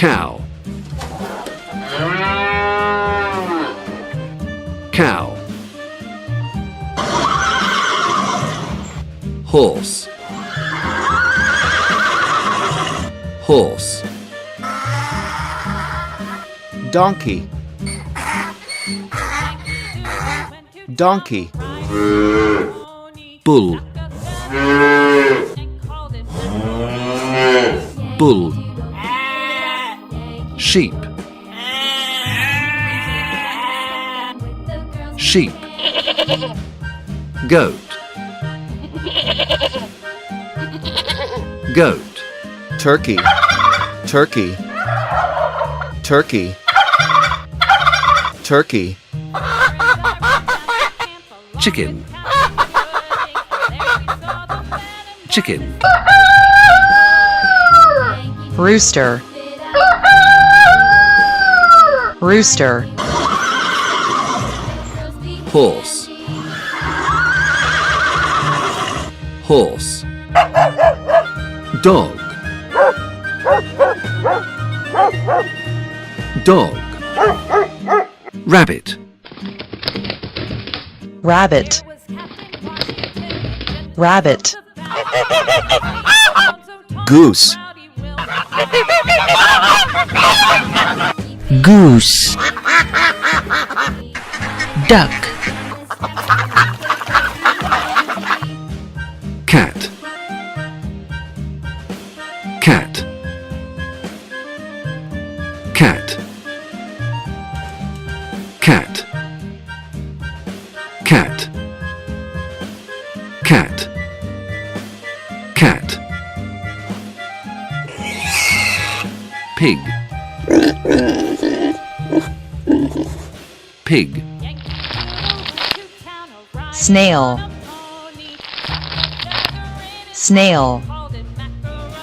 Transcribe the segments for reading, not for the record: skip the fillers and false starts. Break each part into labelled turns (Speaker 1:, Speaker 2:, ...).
Speaker 1: Cow. Cow. Horse. Horse.
Speaker 2: Donkey. Donkey.
Speaker 1: Bull. Bull. Sheep. Sheep. Goat. Goat.
Speaker 2: Turkey. Turkey. Turkey. Turkey.
Speaker 1: Chicken. Chicken.
Speaker 3: Rooster. Rooster.
Speaker 1: Horse. Horse. Dog. Dog. Rabbit.
Speaker 3: Rabbit. Rabbit.
Speaker 2: Goose.
Speaker 4: Goose. Duck.
Speaker 1: Cat. Cat. Cat. Cat. Cat. Cat. Cat. Pig. Pig.
Speaker 3: Snail. Snail.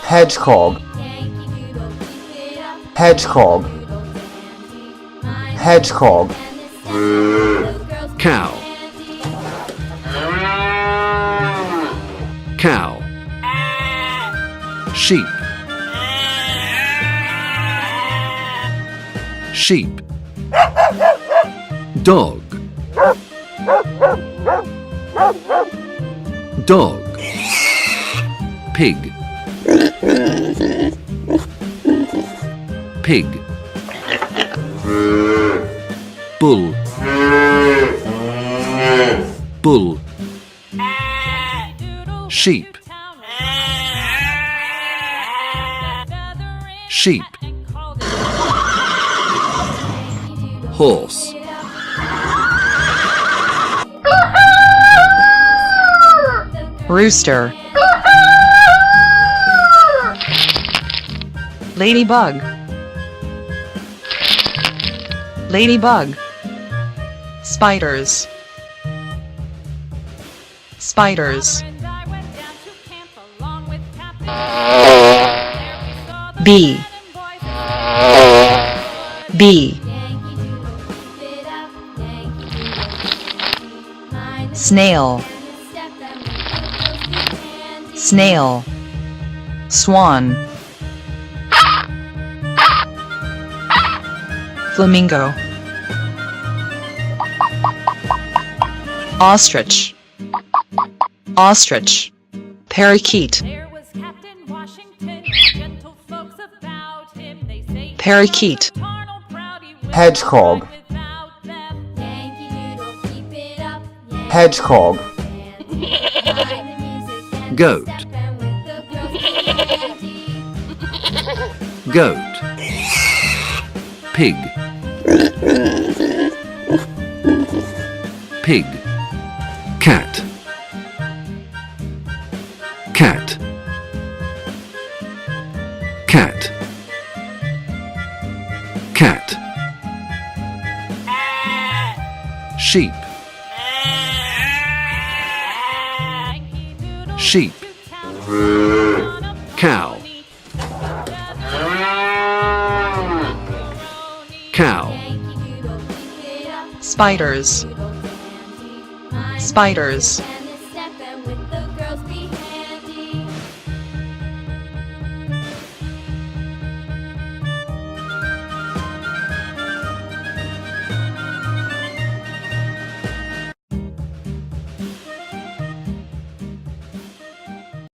Speaker 2: Hedgehog. Hedgehog. Hedgehog.
Speaker 1: Cow. Cow. Sheep. Sheep. Dog. Dog. Pig. Pig. Bull. Bull. Sheep. Sheep. Horse.
Speaker 3: Rooster. Ladybug. Ladybug. Spiders. Spiders. Bee. Bee. Snail. Snail. Swan. Flamingo. Ostrich. Ostrich. Parakeet. Parakeet.
Speaker 2: Hedgehog. Hedgehog.
Speaker 1: Goat. Goat. Pig. Pig. Cat. Cat. Cat. Cat. Sheep. Sheep. Cow. Cow.
Speaker 3: Spiders. Spiders.